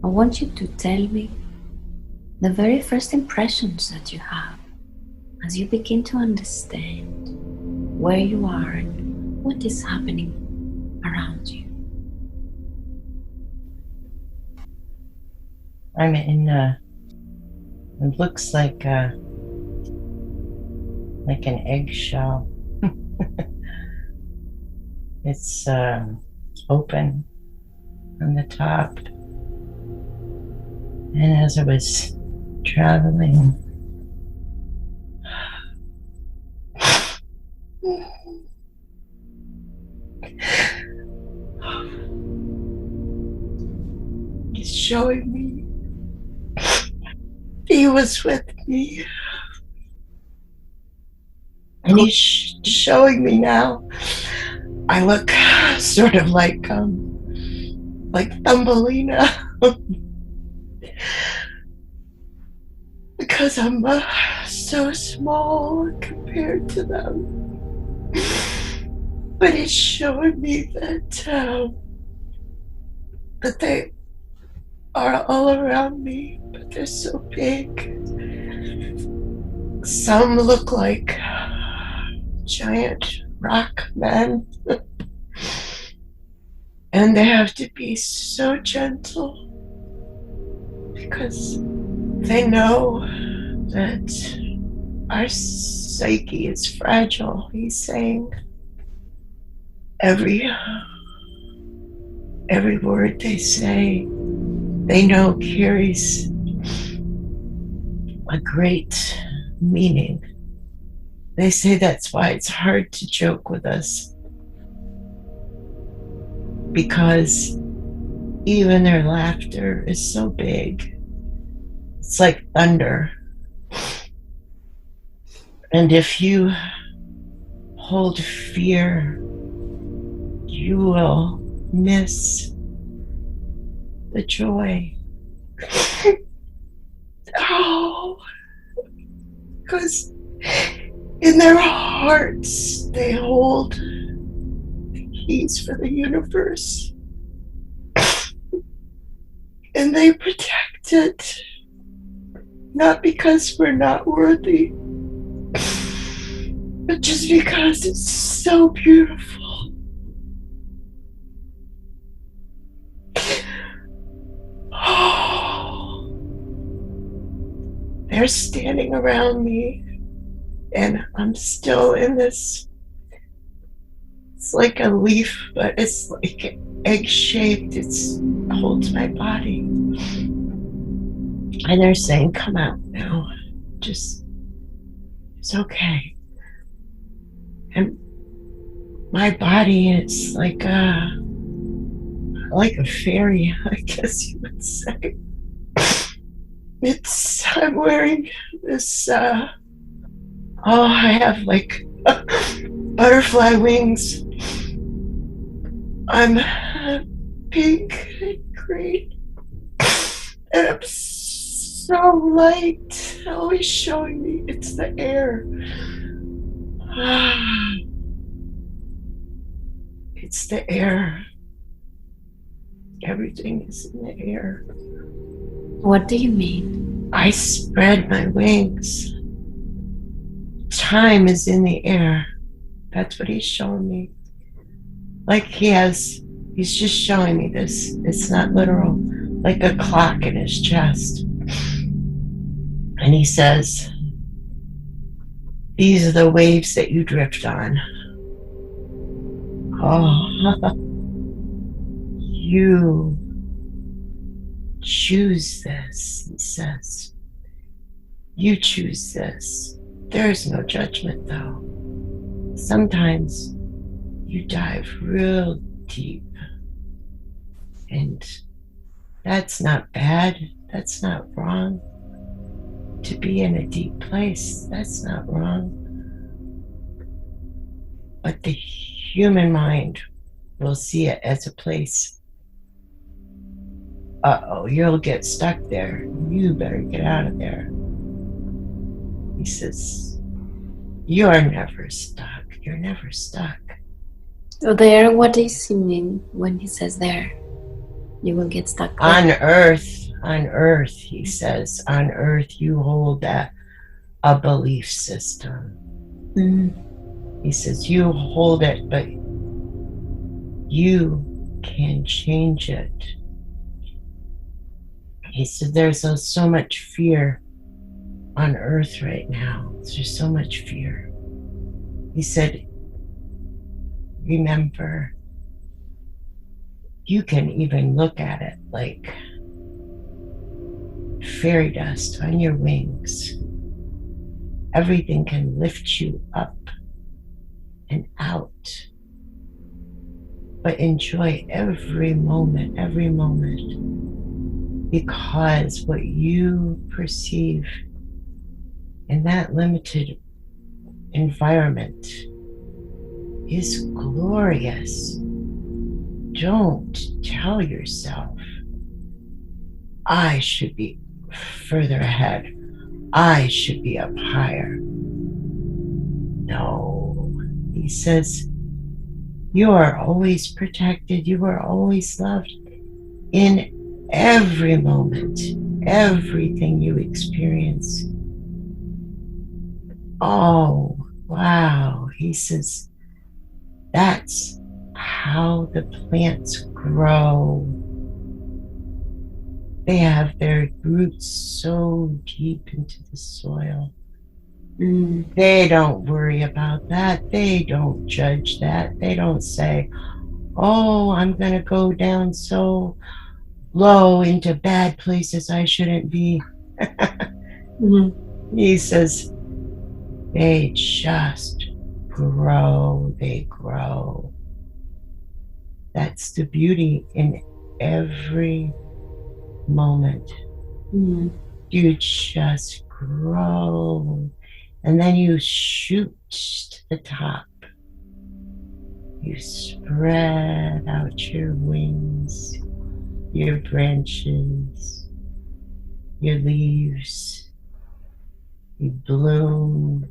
I want you to tell me the very first impressions that you have as you begin to understand where you are and what is happening around you. I'm in it looks like an eggshell. It's open on the top. And as I was traveling, he's showing me he was with me. And he's showing me now. I look sort of like Thumbelina because I'm so small compared to them. But he's showing me that they are all around me, but they're so big. Some look like giant rock men. And they have to be so gentle because they know that our psyche is fragile. He's saying every word they say, they know carries a great meaning. They say that's why it's hard to joke with us, because even their laughter is so big. It's like thunder. And if you hold fear, you will miss the joy. Oh, because in their hearts they hold the keys for the universe. And they protect it, not because we're not worthy, but just because it's so beautiful. Oh, they're standing around me, and I'm still in this. It's like a leaf, but it's like egg-shaped. It holds my body. And they're saying, come out now. Just, it's okay. And my body is like a fairy, I guess you would say. I'm wearing this, I have like butterfly wings. I'm pink and green. And I'm so light. Always showing me it's the air. It's the air. Everything is in the air. What do you mean? I spread my wings. Time is in the air. That's what he's showing me. Like he's just showing me this. It's not literal. Like a clock in his chest. And he says, these are the waves that you drift on. Oh, you choose this, he says. You choose this. There is no judgment, though. Sometimes you dive real deep, and that's not bad. That's not wrong. To be in a deep place, that's not wrong. But the human mind will see it as a place. Uh-oh, you'll get stuck there. You better get out of there. He says, you're never stuck. You're never stuck. So there, what does he mean when he says there? You will get stuck On there. earth, he says, on earth you hold that a belief system. He says you hold it, but you can change it. He said there's so much fear on earth right now. There's so much fear. He said, remember, you can even look at it like fairy dust on your wings. Everything can lift you up and out. But enjoy every moment, because what you perceive in that limited environment is glorious. Don't tell yourself, I should be further ahead. I should be up higher. No, he says, you are always protected. You are always loved in every moment, everything you experience. Oh, wow. He says, that's how the plants grow. They have their roots so deep into the soil. They don't worry about that. They don't judge that. They don't say, oh, I'm going to go down so low into bad places I shouldn't be. He says, they just grow. They grow. That's the beauty in every moment. You just grow. And then you shoot to the top. You spread out your wings, your branches, your leaves. You bloom,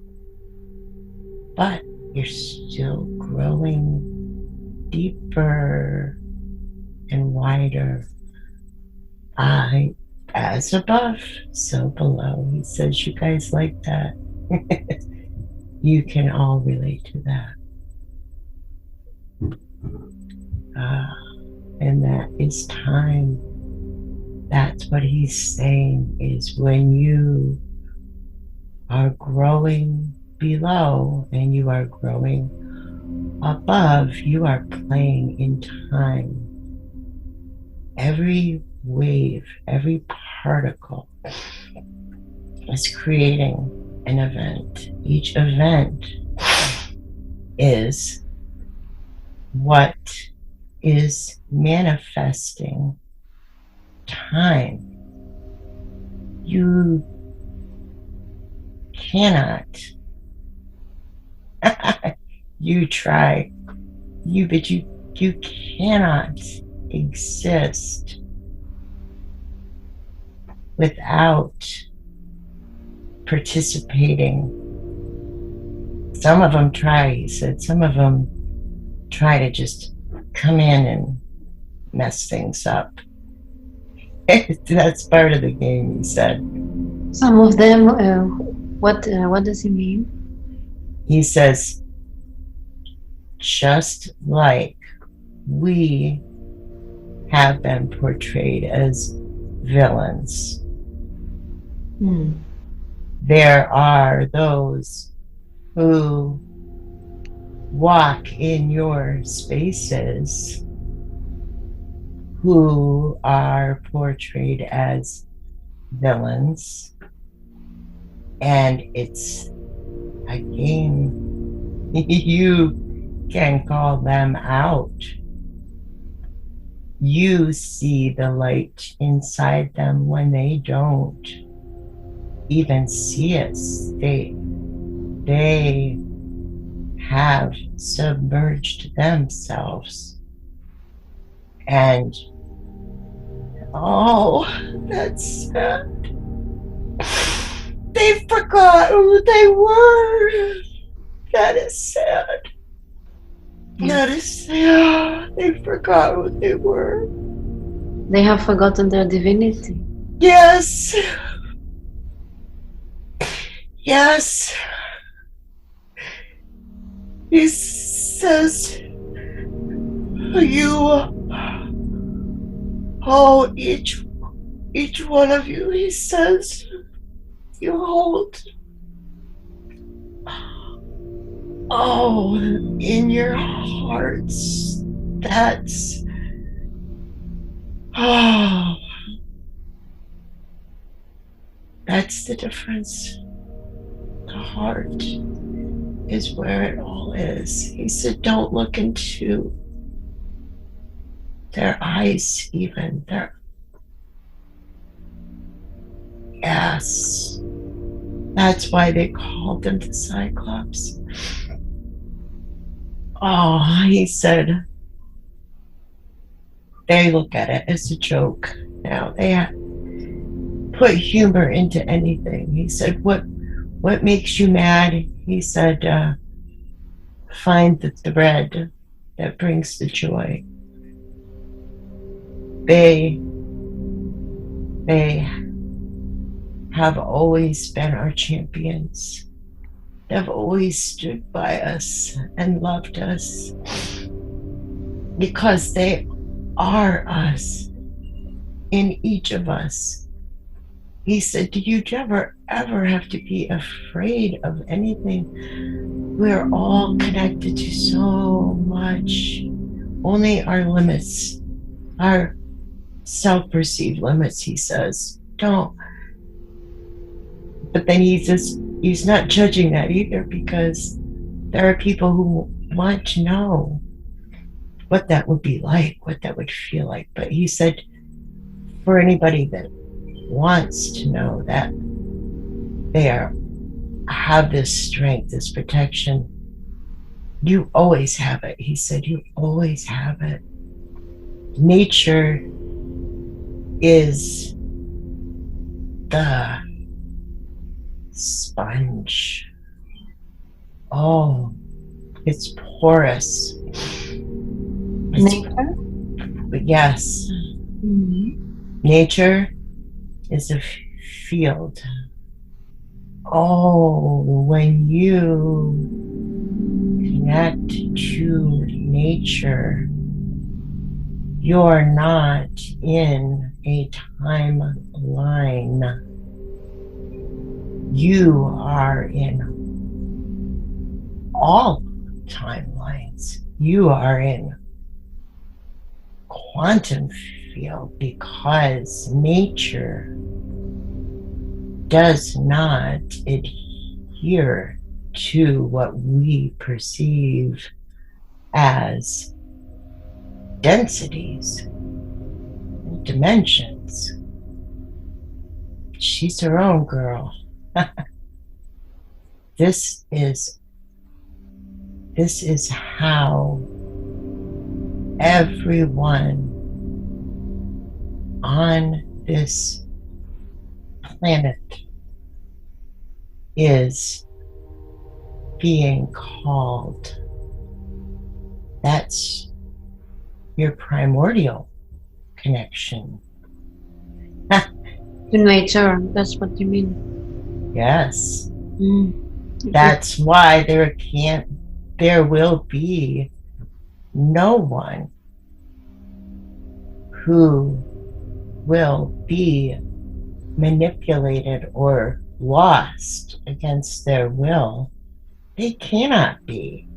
but you're still growing deeper and wider. As above, so below. He says, you guys like that. You can all relate to that. And that is time. That's what he's saying, is when you are growing below and you are growing above, you are playing in time. Every wave, every particle is creating an event. Each event is what is manifesting time. You cannot. You try. But you cannot exist without participating. Some of them try, he said. Some of them try to just come in and mess things up. That's part of the game, he said. Some of them, what does he mean? He says, just like we have been portrayed as villains, there are those who walk in your spaces who are portrayed as villains, and it's a game. You can call them out. You see the light inside them when they don't even see it. They have submerged themselves. And oh, that's sad. They forgot who they were. That is sad. That is sad. They forgot who they were. They have forgotten their divinity. Yes. Yes. He says, each one of you, he says, you hold, in your hearts. That's, that's the difference. The heart is where it all is. He said, don't look into their eyes, even. Yes. That's why they called them the Cyclops. He said, they look at it as a joke now. They put humor into anything. He said, what makes you mad? He said, find the thread that brings the joy. They have always been our champions. They've always stood by us and loved us because they are us, in each of us. He said, do you ever have to be afraid of anything? We're all connected to so much. Only our limits, our self-perceived limits, he says, don't. But then he's not judging that either, because there are people who want to know what that would be like, what that would feel like. But he said, for anybody that wants to know that they have this strength, this protection, you always have it. He said, you always have it. Nature is the sponge. It's porous. Nature? Yes. Mm-hmm. Nature is a field. When you connect to nature, you're not in a timeline. You are in all timelines. You are in quantum field, because nature does not adhere to what we perceive as densities and dimensions. She's her own girl. This is how everyone on this planet is being called. That's your primordial connection. To nature, that's what you mean. Yes. That's why there will be no one who will be manipulated or lost against their will. They cannot be.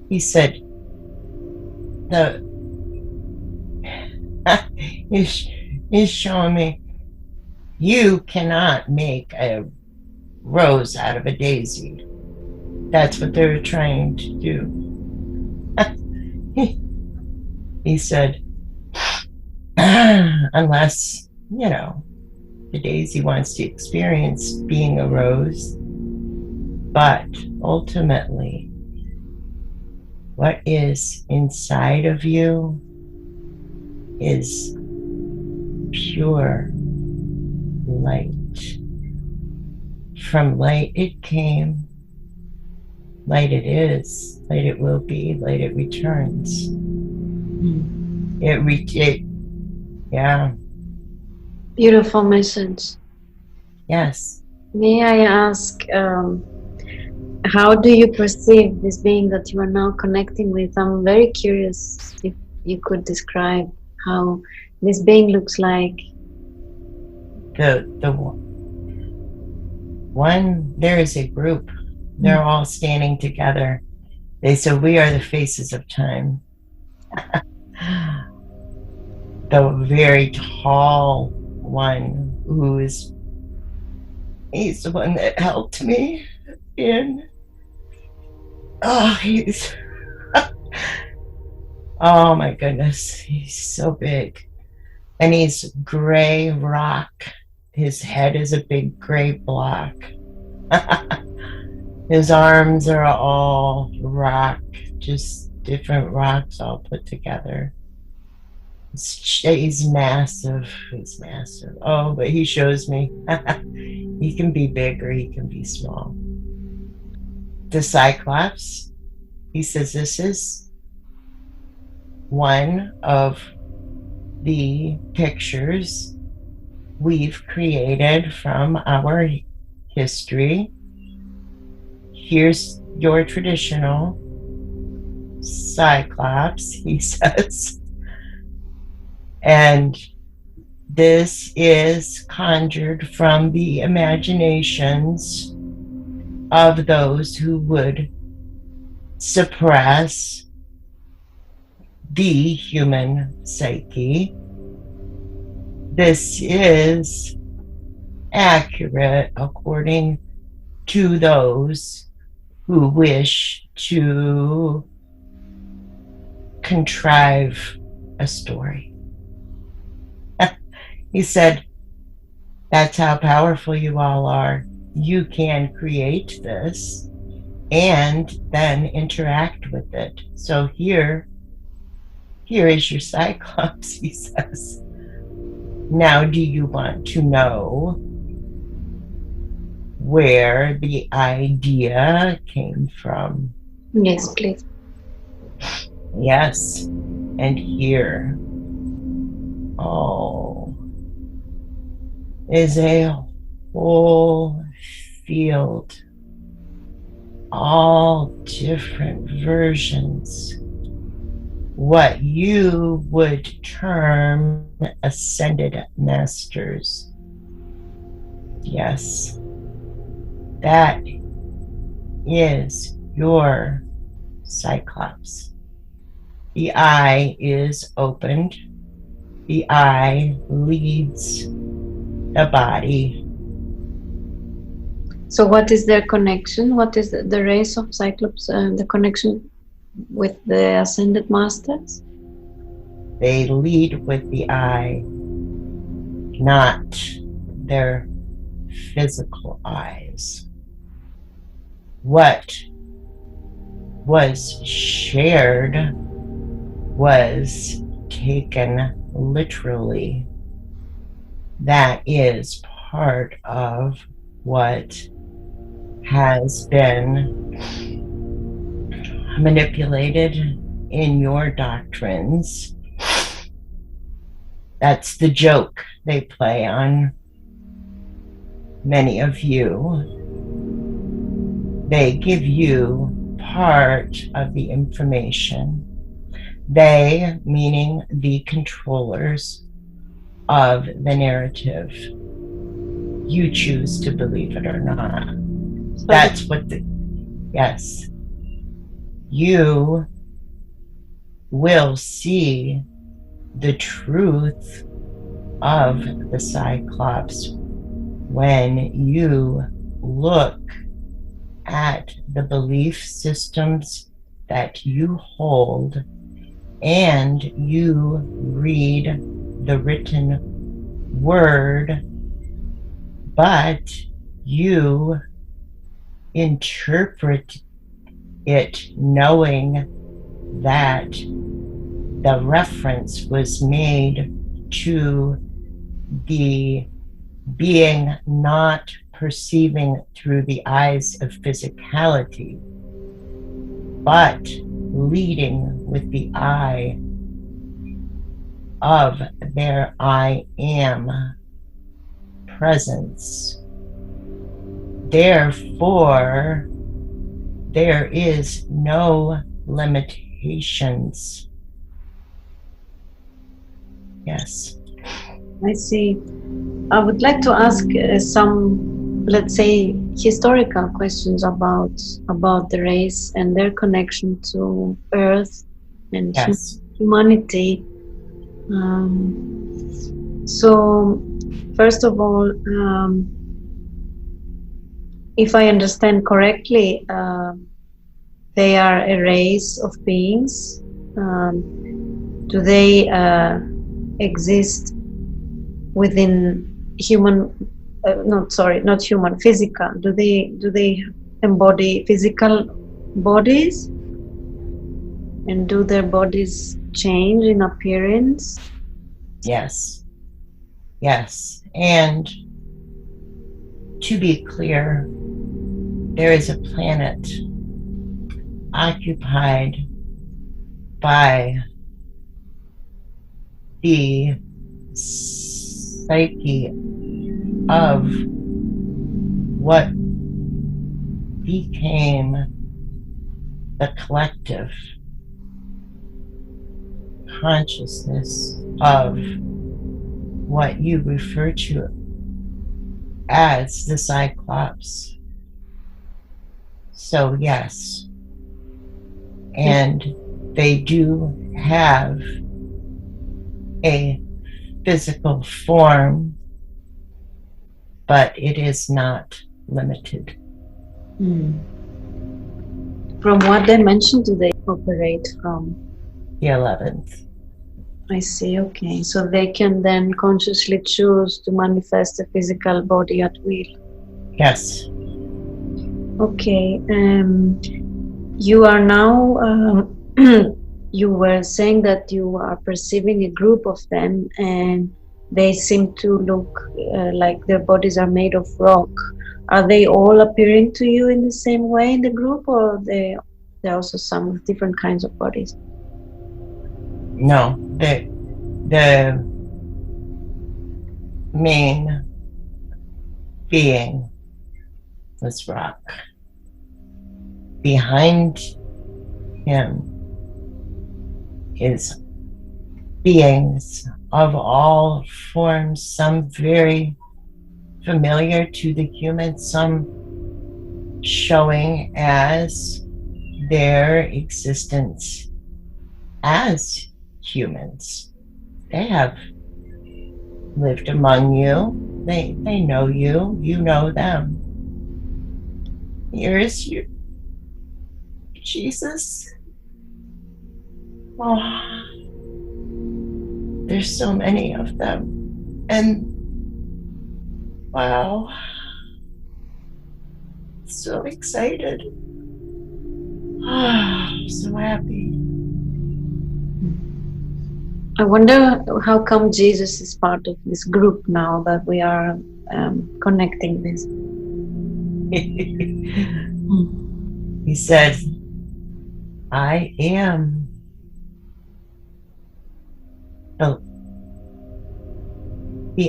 He said, he's showing me, you cannot make a rose out of a daisy. That's what they're trying to do. He said, unless, the daisy wants to experience being a rose. But ultimately, what is inside of you is pure light. From light it came, light it is, light it will be, light it returns. Yeah. Beautiful message. Yes. May I ask, how do you perceive this being that you are now connecting with? I'm very curious if you could describe how this being looks like. The one, there is a group. They're all standing together. They said, "We are the faces of time." The very tall one he's the one that helped me in. Oh, oh my goodness, he's so big. And he's gray rock. His head is a big gray block. His arms are all rock, just different rocks all put together. He's massive. He's massive. Oh, but he shows me. He can be big or he can be small. The Cyclops, he says this is one of the pictures we've created from our history. Here's your traditional Cyclops, he says. And this is conjured from the imaginations of those who would suppress the human psyche. This is accurate according to those who wish to contrive a story. He said, that's how powerful you all are. You can create this and then interact with it. So here is your Cyclops, he says. Now, do you want to know where the idea came from? Yes, please. Yes. And here, is a whole field, all different versions, what you would term ascended masters. Yes, that is your Cyclops. The eye is opened. The eye leads the body. So what is their connection? What is the race of Cyclops, the connection with the Ascended Masters? They lead with the eye, not their physical eyes. What was shared was taken literally. That is part of what has been manipulated in your doctrines. That's the joke they play on many of you. They give you part of the information. They, meaning the controllers of the narrative. You choose to believe it or not. So that's what yes. You will see the truth of the Cyclops when you look at the belief systems that you hold and you read the written word, but you interpret it knowing that the reference was made to the being not perceiving through the eyes of physicality, but leading with the eye of their I am presence. Therefore, there is no limitations. Yes. I see. I would like to ask some, let's say, historical questions about the race and their connection to Earth and Yes. humanity. So, first of all, if I understand correctly, they are a race of beings. Do they exist within human? Not human. Physical. Do they embody physical bodies? And do their bodies change in appearance? Yes. Yes. And to be clear, there is a planet occupied by the psyche of what became the collective consciousness of what you refer to as the Cyclops. So yes, and they do have a physical form, but it is not limited. From what dimension do they operate from? The 11th. I see, okay. So they can then consciously choose to manifest a physical body at will. Yes. Okay. You are now, you were saying that you are perceiving a group of them and they seem to look like their bodies are made of rock. Are they all appearing to you in the same way in the group, or there are also some different kinds of bodies? No, the main being was rock. Behind him is beings of all forms, some very familiar to the human, some showing as their existence as humans. They have lived among you. They know you. You know them. Here is you, Jesus. Oh, there's so many of them. And wow, so excited. So happy. I wonder how come Jesus is part of this group now that we are connecting this. He said, I am the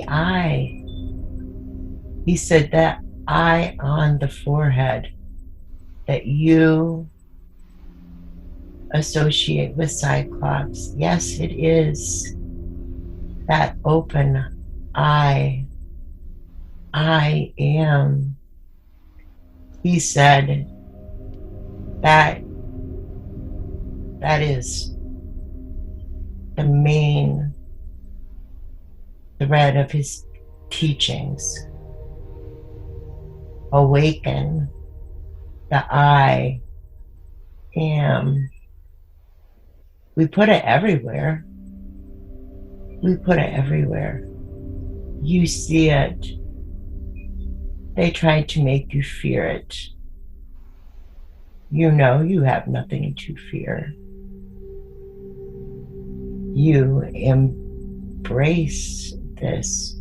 I. He said that I on the forehead that you associate with Cyclops. Yes, it is that open I am. He said that is the main thread of his teachings. Awaken the I am. We put it everywhere. We put it everywhere. You see it. They tried to make you fear it. You know you have nothing to fear. You embrace this,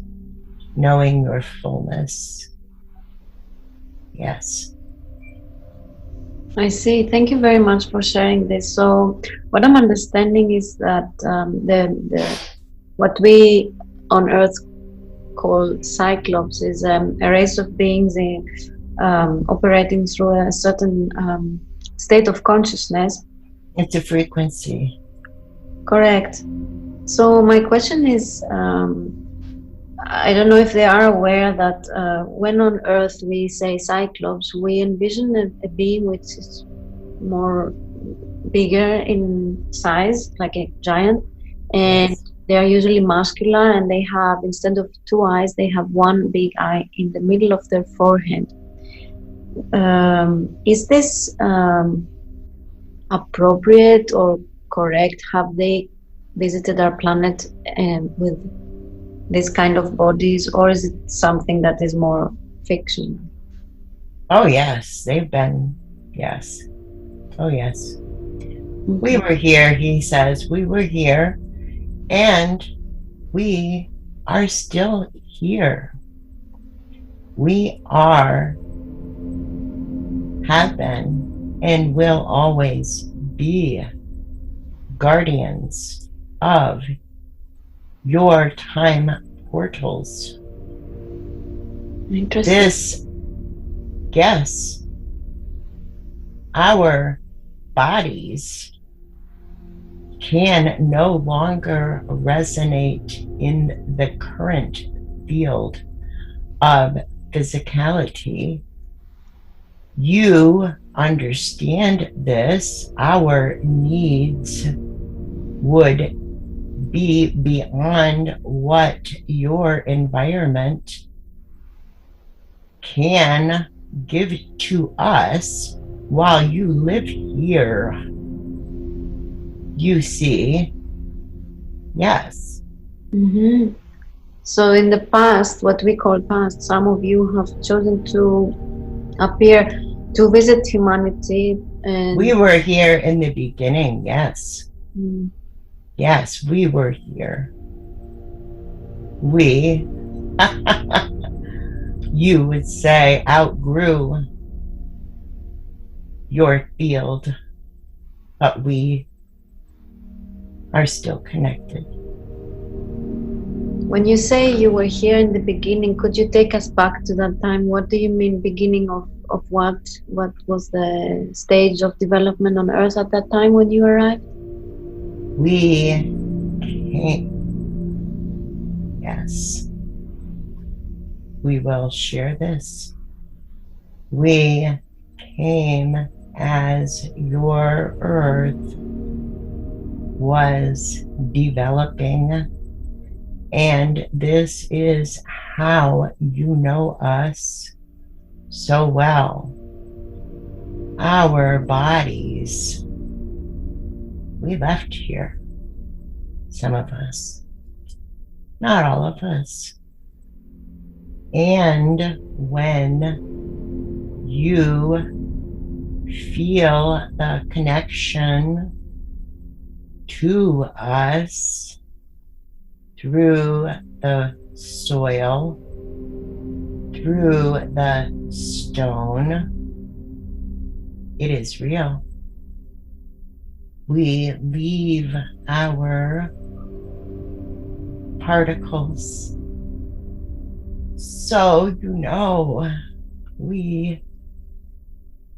knowing your fullness. Yes. I see. Thank you very much for sharing this. So what I'm understanding is that What we on Earth call Cyclops is a race of beings operating through a certain state of consciousness. It's a frequency. Correct. So my question is, I don't know if they are aware that when on Earth we say Cyclops, we envision a being which is more bigger in size, like a giant, and Yes. they are usually muscular, and they have, instead of two eyes, they have one big eye in the middle of their forehead. Is this appropriate or correct? Have they visited our planet with this kind of bodies, or is it something that is more fictional? Oh, yes. They've been. Yes. Oh, yes. We were here, he says. We were here. And we are still here. We are, have been, and will always be guardians of your time portals. Interesting. This, yes, our bodies can no longer resonate in the current field of physicality. You understand this. Our needs would be beyond what your environment can give to us while you live here. You see, yes. Mm-hmm. So in the past, what we call past, some of you have chosen to appear to visit humanity. And we were here in the beginning, yes. Yes, we were here. We, you would say, outgrew your field, but we are still connected. When you say you were here in the beginning, could you take us back to that time? What do you mean beginning of what? What was the stage of development on Earth at that time when you arrived? We came, yes, we will share this. We came as your Earth was developing, and this is how you know us so well. Our bodies, we left here, some of us, not all of us. And when you feel the connection to us through the soil, through the stone, it is real. We leave our particles. So, you know, we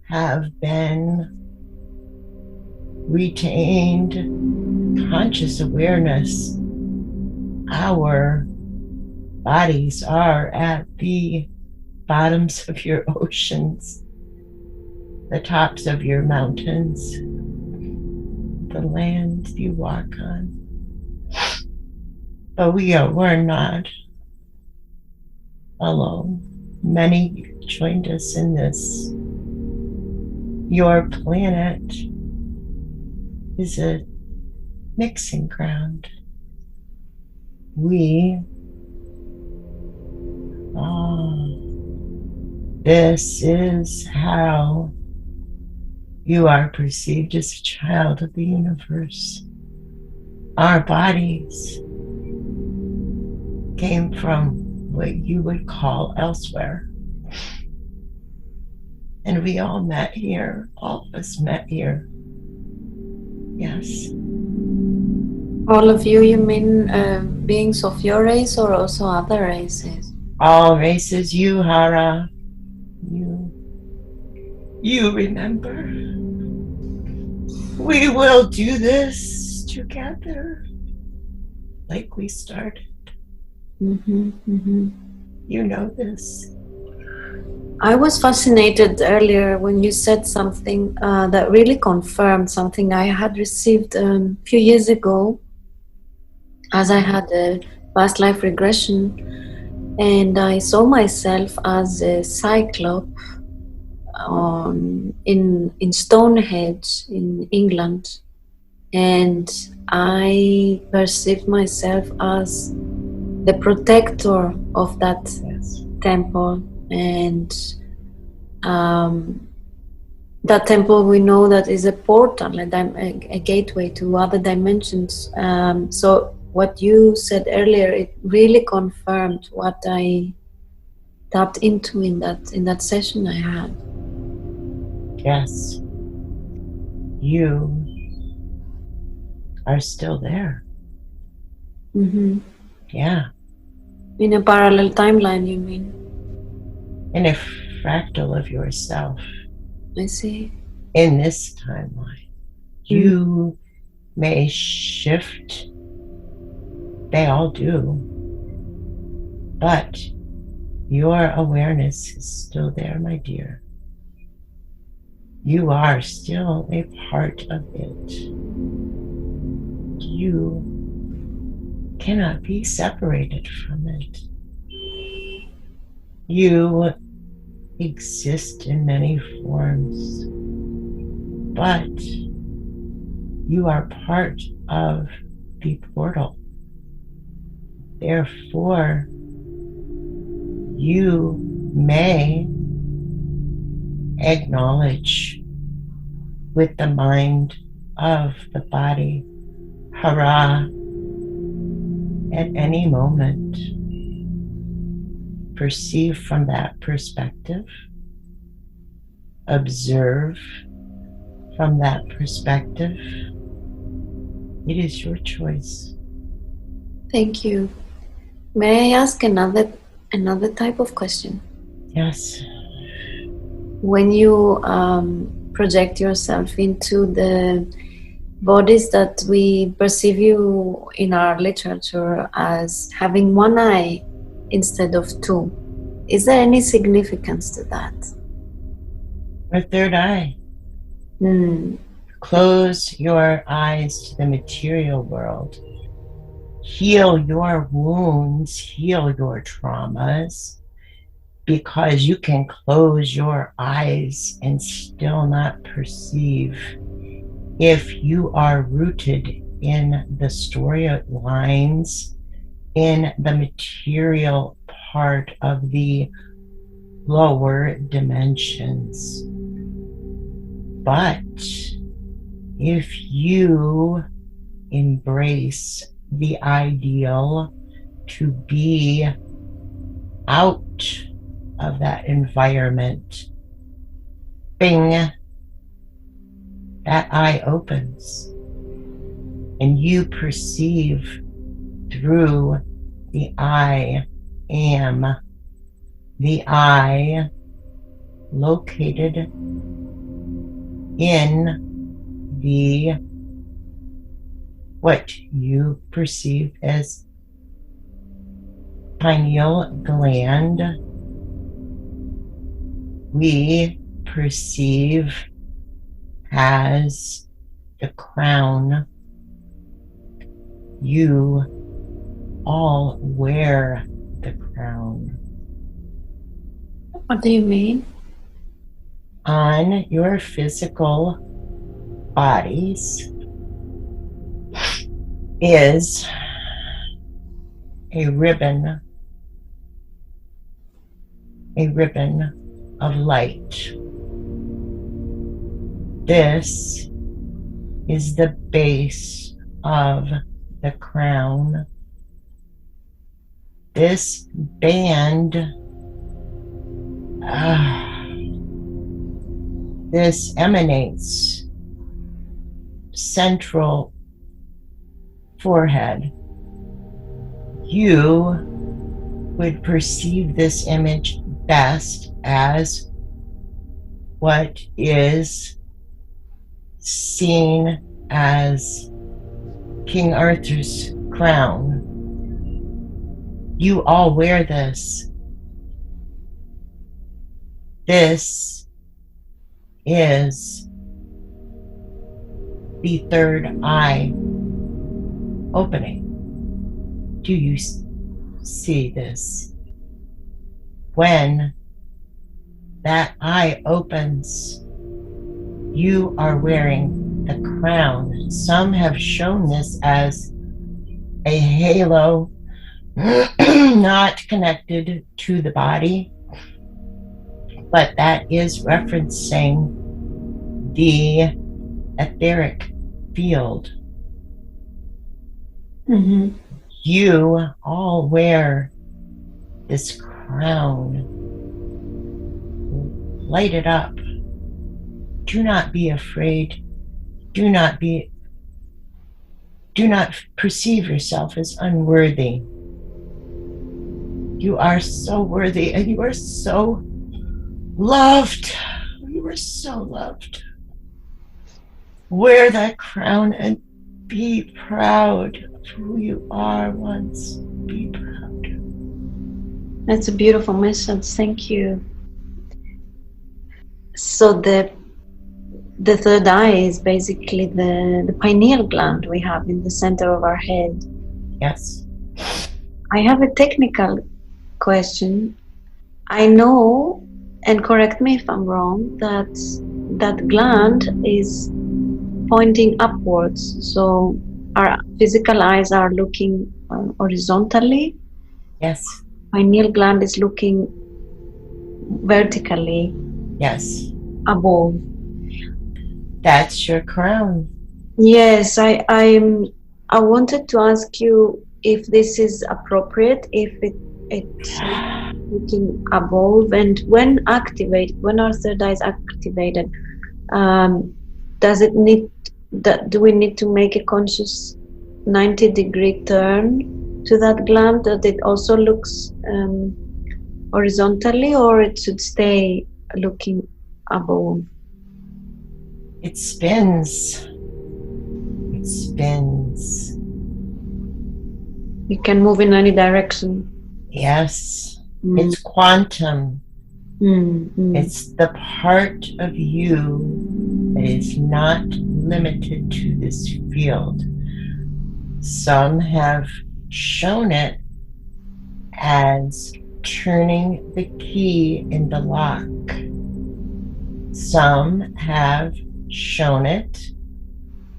have been retained conscious awareness. Our bodies are at the bottoms of your oceans, the tops of your mountains, the land you walk on. But we're not alone. Many joined us in this. Your planet is a mixing ground. This is how you are perceived as a child of the universe. Our bodies came from what you would call elsewhere. And we all met here. All of us met here. Yes. All of you mean beings of your race or also other races? All races, you, Hara. You remember. We will do this together. Like we started. You know this. I was fascinated earlier when you said something that really confirmed something I had received a few years ago, as I had a past life regression, and I saw myself as a Cyclops in Stonehenge in England, and I perceived myself as the protector of that temple. And that temple, we know that is a portal, a gateway to other dimensions. So what you said earlier, it really confirmed what I tapped into in that session I had. Yes, you are still there. Yeah. In a parallel timeline, you mean? In a fractal of yourself. I see. In this timeline, you may shift. They all do. But your awareness is still there, my dear. You are still a part of it. You cannot be separated from it. You exist in many forms, but you are part of the portal. Therefore, you may acknowledge with the mind of the body, Hara, at any moment. Perceive from that perspective. Observe from that perspective. It is your choice. Thank you. May I ask another type of question? Yes. When you project yourself into the bodies that we perceive you in our literature as having one eye instead of two, is there any significance to that? Or third eye. Close your eyes to the material world. Heal your wounds, heal your traumas, because you can close your eyes and still not perceive. If you are rooted in the storylines, in the material part of the lower dimensions. But if you embrace the ideal to be out of that environment, bing, that eye opens and you perceive through the I am, the I located in the what you perceive as pineal gland. We perceive as the crown. You all wear the crown. What do you mean? On your physical bodies is a ribbon of light. This is the base of the crown. This band, this emanates central forehead, you would perceive this image best as what is seen as King Arthur's crown. You all wear this. This is the third eye opening. Do you see this? When that eye opens, you are wearing the crown. Some have shown this as a halo not connected to the body, but that is referencing the etheric field. Mm-hmm. You all wear this crown. Light it up. Do not be afraid. Do not perceive yourself as unworthy. You are so worthy and you are so loved. You are so loved. Wear that crown and be proud of who you are once. Be proud. That's a beautiful message. Thank you. So the third eye is basically the pineal gland we have in the center of our head. Yes. I have a technical question. I know, and correct me if I'm wrong, that gland is pointing upwards. So our physical eyes are looking horizontally. Yes. Pineal gland is looking vertically. Yes. Above. That's your crown. Yes, I wanted to ask you if this is appropriate, if it's looking above, and when our third eye is activated, do we need to make a conscious 90-degree turn to that gland that it also looks horizontally, or it should stay looking above? It spins. It spins. You can move in any direction. Yes. It's quantum. It's the part of you that is not limited to this field. Some have shown it as turning the key in the lock. Some have shown it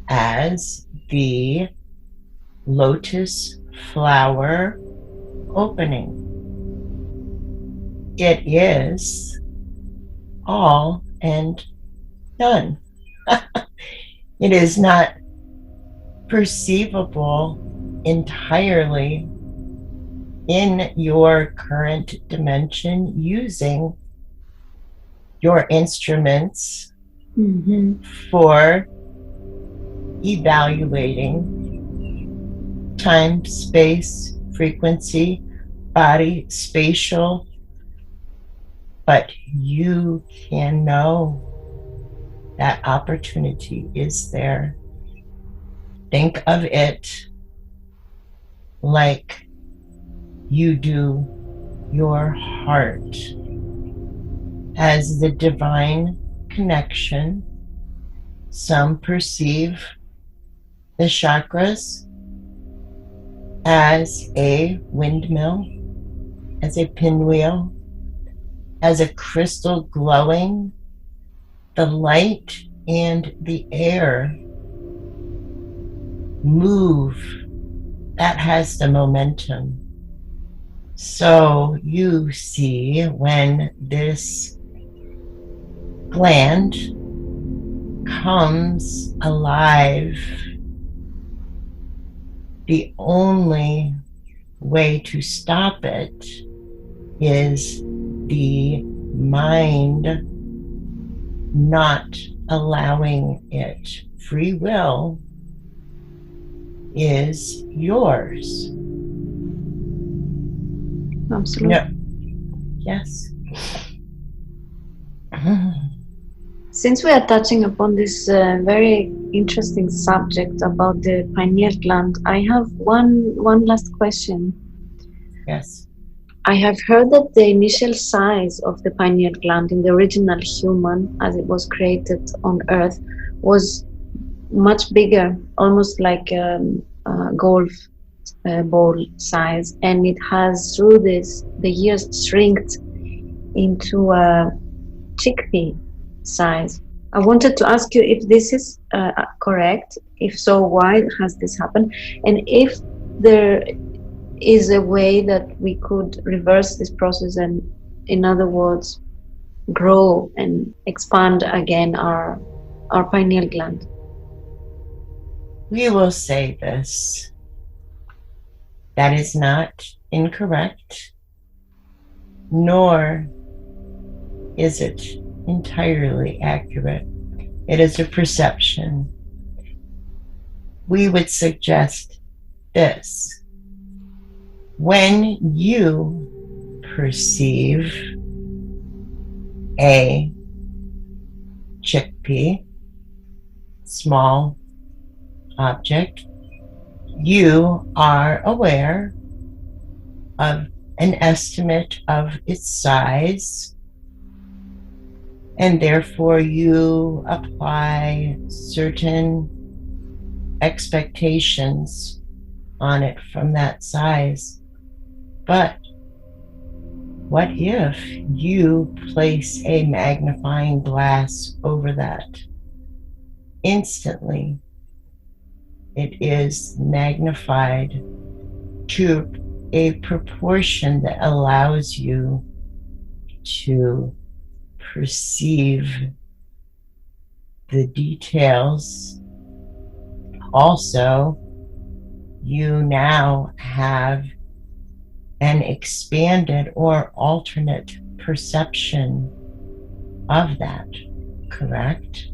as the lotus flower opening. It is all and none. It is not perceivable entirely in your current dimension using your instruments for evaluating time, space, frequency, body, spatial, but you can know that opportunity is there. Think of it like you do your heart as the divine connection. Some perceive the chakras as a windmill, as a pinwheel, as a crystal glowing. The light and the air move. That has the momentum. So you see when this gland comes alive, the only way to stop it is the mind not allowing it. Free will is yours. Absolutely. No. Yes. Since we are touching upon this very interesting subject about the pineal gland, I have one last question. Yes. I have heard that the initial size of the pineal gland in the original human, as it was created on Earth, was much bigger, almost like a golf ball size, and it has through the years shrinked into a chickpea size. I wanted to ask you if this is correct. If so, why has this happened? And if there is a way that we could reverse this process and, in other words, grow and expand again our pineal gland. We will say this. That is not incorrect, nor is it entirely accurate. It is a perception. We would suggest this. When you perceive a chickpea, small object, you are aware of an estimate of its size, and therefore you apply certain expectations on it from that size. But what if you place a magnifying glass over that? Instantly, it is magnified to a proportion that allows you to perceive the details. Also, you now have an expanded or alternate perception of that, correct?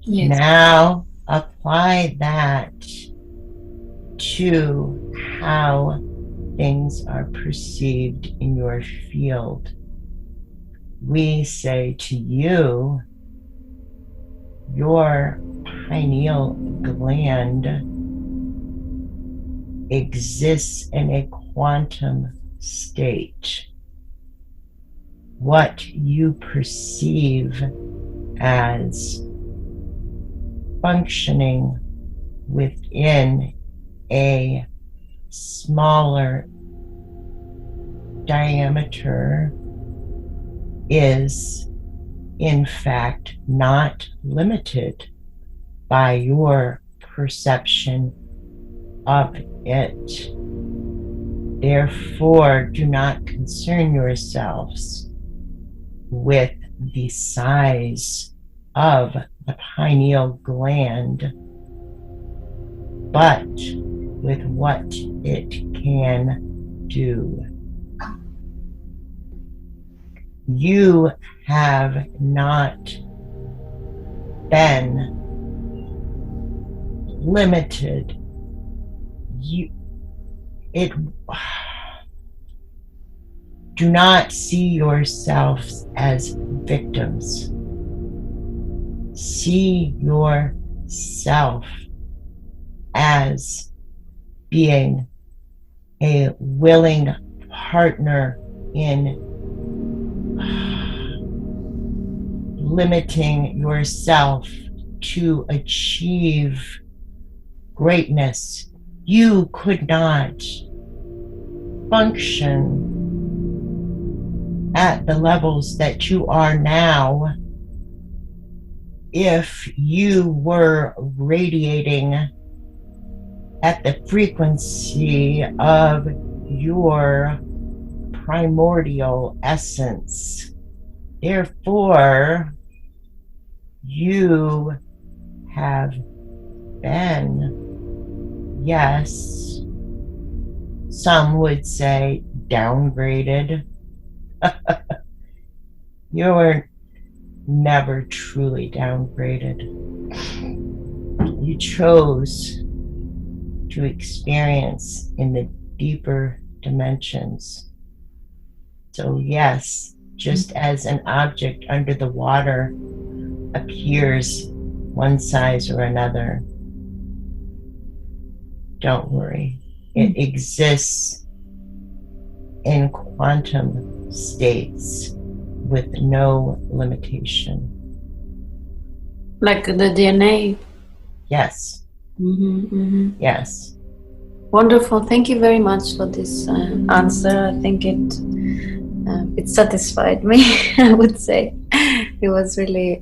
Yes. Now apply that to how things are perceived in your field. We say to you, your pineal gland exists in a quantum state. What you perceive as functioning within a smaller diameter is in fact not limited by your perception of it. Therefore, do not concern yourselves with the size of the pineal gland, but with what it can do. You have not been limited. Do not see yourselves as victims. See yourself as being a willing partner in limiting yourself to achieve greatness. You could not function at the levels that you are now if you were radiating at the frequency of your primordial essence. Therefore, you have been, yes, some would say downgraded. You were never truly downgraded. You chose to experience in the deeper dimensions. So yes, just as an object under the water appears one size or another, don't worry. It exists in quantum states with no limitation. Like the DNA. Yes. Yes. Wonderful. Thank you very much for this answer. I think it satisfied me, I would say. It was really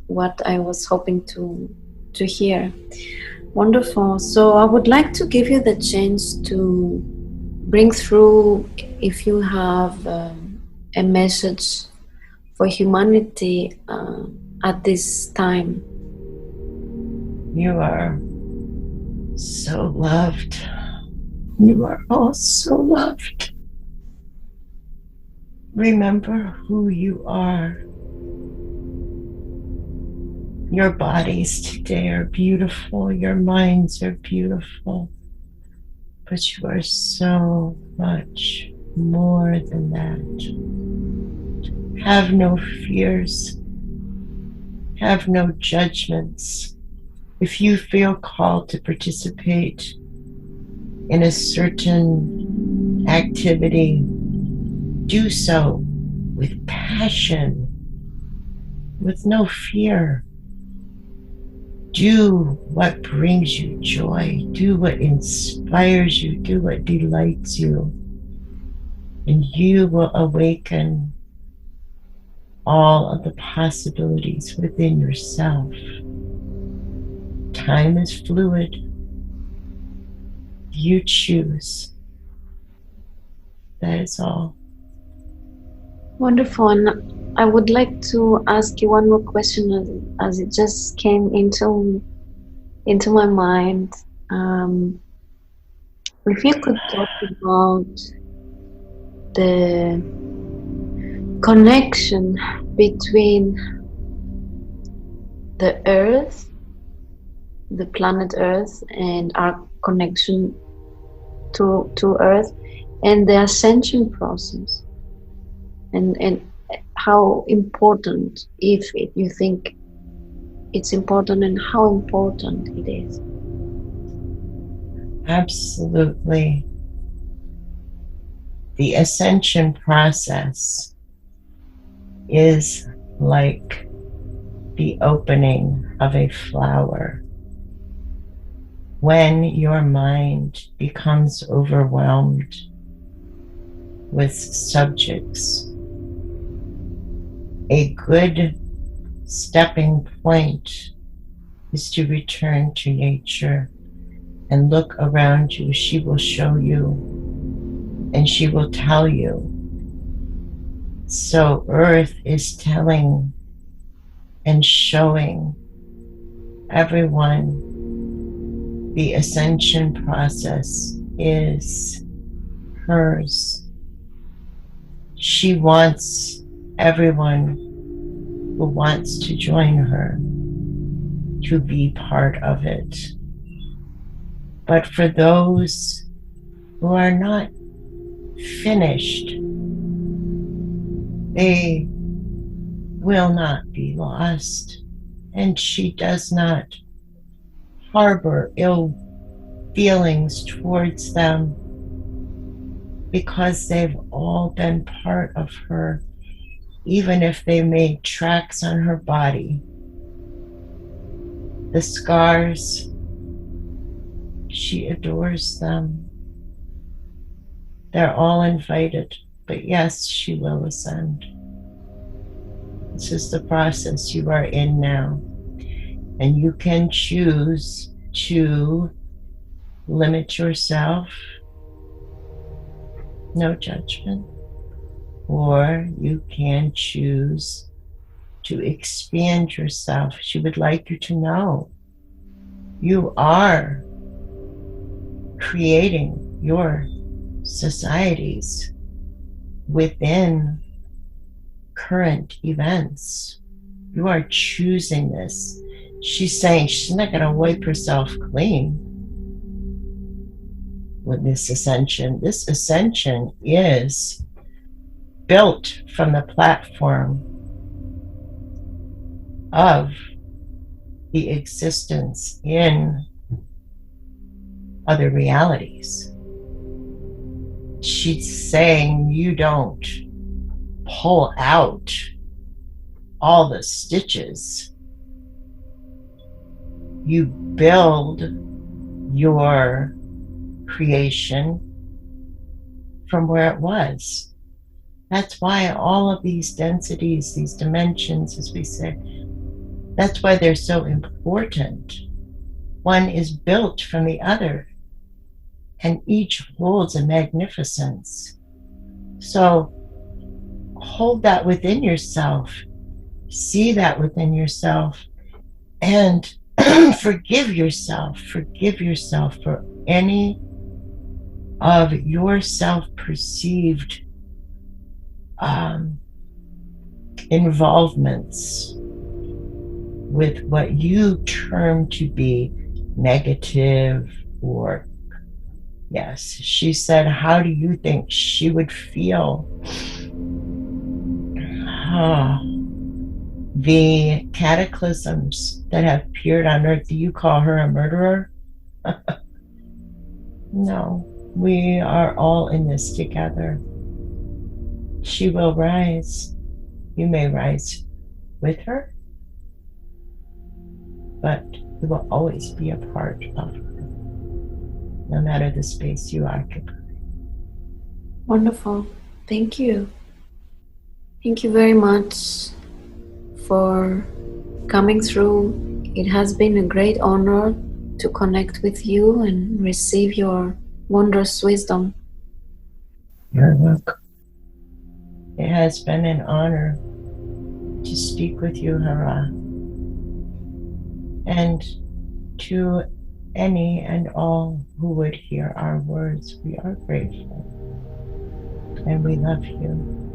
what I was hoping to hear. Wonderful. So I would like to give you the chance to bring through, if you have a message for humanity at this time. You are so loved. You are all so loved. Remember who you are. Your bodies today are beautiful. Your minds are beautiful. But you are so much more than that. Have no fears. Have no judgments. If you feel called to participate in a certain activity, do so with passion, with no fear. Do what brings you joy. Do what inspires you. Do what delights you. And you will awaken all of the possibilities within yourself. Time is fluid. You choose. That is all. Wonderful. And I would like to ask you one more question as it just came into my mind. If you could talk about the connection between the Earth, the planet Earth, and our connection to Earth, and the Ascension process, and how important, if you think it's important, and how important it is. Absolutely. The Ascension process is like the opening of a flower. When your mind becomes overwhelmed with subjects, a good stepping point is to return to nature and look around you. She will show you and she will tell you. So Earth is telling and showing everyone the Ascension process is hers. She wants everyone who wants to join her to be part of it. But for those who are not finished, they will not be lost. And she does not harbor ill feelings towards them because they've all been part of her, even if they made tracks on her body. The scars, she adores them. They're all invited, but yes, she will ascend. This is the process you are in now. And you can choose to limit yourself, no judgment, or you can choose to expand yourself. She would like you to know you are creating your societies within current events. You are choosing this. She's saying she's not going to wipe herself clean. with this ascension. This ascension is built from the platform of the existence in other realities. She's saying you don't pull out all the stitches. You build your creation from where it was. That's why all of these densities, these dimensions, as we say, that's why they're so important. One is built from the other, and each holds a magnificence. So hold that within yourself, see that within yourself, and forgive yourself for any of your self-perceived involvements with what you term to be negative. Or yes, she said, how do you think she would feel? The cataclysms that have appeared on earth. Do you call her a murderer? No, we are all in this together. She will rise. You may rise with her, but you will always be a part of her, no matter the space you occupy. Wonderful. Thank you. Thank you very much for coming through. It has been a great honor to connect with you and receive your wondrous wisdom. You're welcome. It has been an honor to speak with you, Hara. And to any and all who would hear our words, we are grateful and we love you.